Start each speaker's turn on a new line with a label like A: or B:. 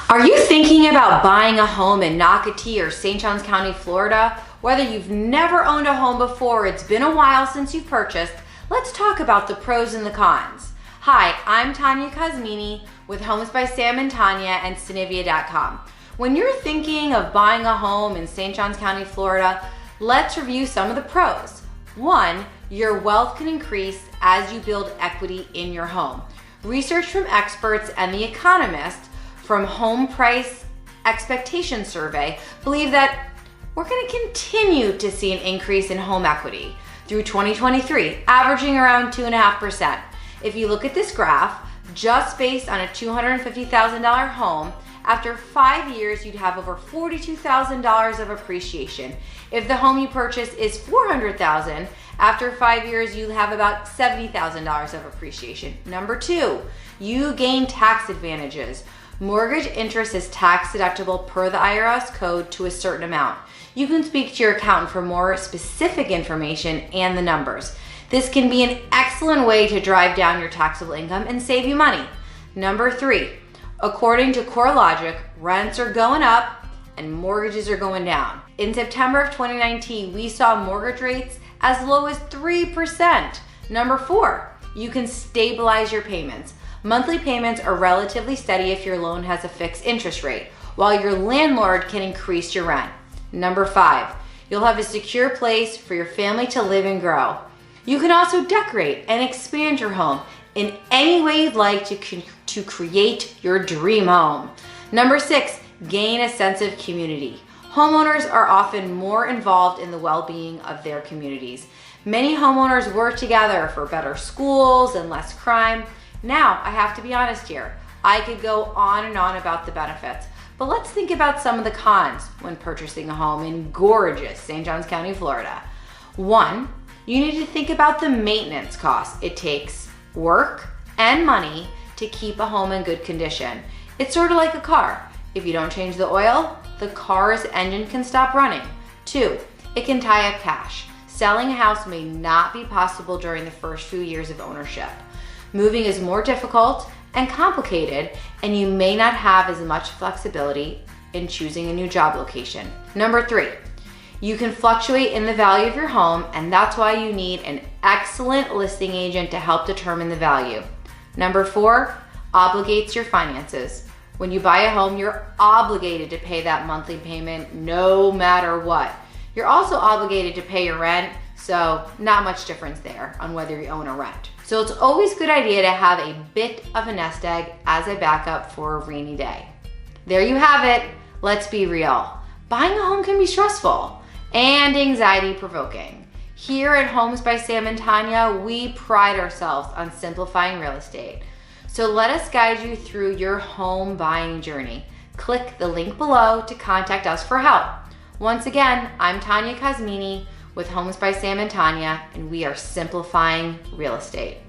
A: Are you thinking about buying a home in Nocatee or St. Johns County, Florida? Whether you've never owned a home before, it's been a while since you've purchased, let's talk about the pros and the cons. Hi, I'm Tanya Cosmini with Homes by Sam and Tanya and Cinivia.com. When you're thinking of buying a home in St. Johns County, Florida, let's review some of the pros. 1, your wealth can increase as you build equity in your home. Research from experts and The Economist from Home Price Expectation Survey believe that we're going to continue to see an increase in home equity through 2023, averaging around 2.5%. If you look at this graph, just based on a $250,000 home, after 5 years, you'd have over $42,000 of appreciation. If the home you purchase is $400,000, after 5 years, you have about $70,000 of appreciation. Number 2, you gain tax advantages. Mortgage interest is tax deductible per the IRS code to a certain amount. You can speak to your accountant for more specific information and the numbers. This can be an excellent way to drive down your taxable income and save you money. Number 3, according to CoreLogic, rents are going up and mortgages are going down. In September of 2019, we saw mortgage rates as low as 3%. Number 4, you can stabilize your payments. Monthly payments are relatively steady if your loan has a fixed interest rate, while your landlord can increase your rent. Number 5, you'll have a secure place for your family to live and grow. You can also decorate and expand your home in any way you'd like to create your dream home. Number 6, gain a sense of community. Homeowners are often more involved in the well-being of their communities. Many homeowners work together for better schools and less crime. Now, I have to be honest here. I could go on and on about the benefits, but let's think about some of the cons when purchasing a home in gorgeous St. Johns County, Florida. 1, you need to think about the maintenance costs. It takes work and money to keep a home in good condition. It's sort of like a car. If you don't change the oil, the car's engine can stop running. 2, it can tie up cash. Selling a house may not be possible during the first few years of ownership. Moving is more difficult and complicated, and you may not have as much flexibility in choosing a new job location. Number 3, you can fluctuate in the value of your home, and that's why you need an excellent listing agent to help determine the value. Number 4, obligates your finances. When you buy a home, you're obligated to pay that monthly payment no matter what. You're also obligated to pay your rent, so not much difference there on whether you own or rent. So it's always a good idea to have a bit of a nest egg as a backup for a rainy day. There you have it. Let's be real. Buying a home can be stressful and anxiety provoking. Here at Homes by Sam and Tanya, we pride ourselves on simplifying real estate. So let us guide you through your home buying journey. Click the link below to contact us for help. Once again, I'm Tanya Cosmini with Homes by Sam and Tanya, and we are simplifying real estate.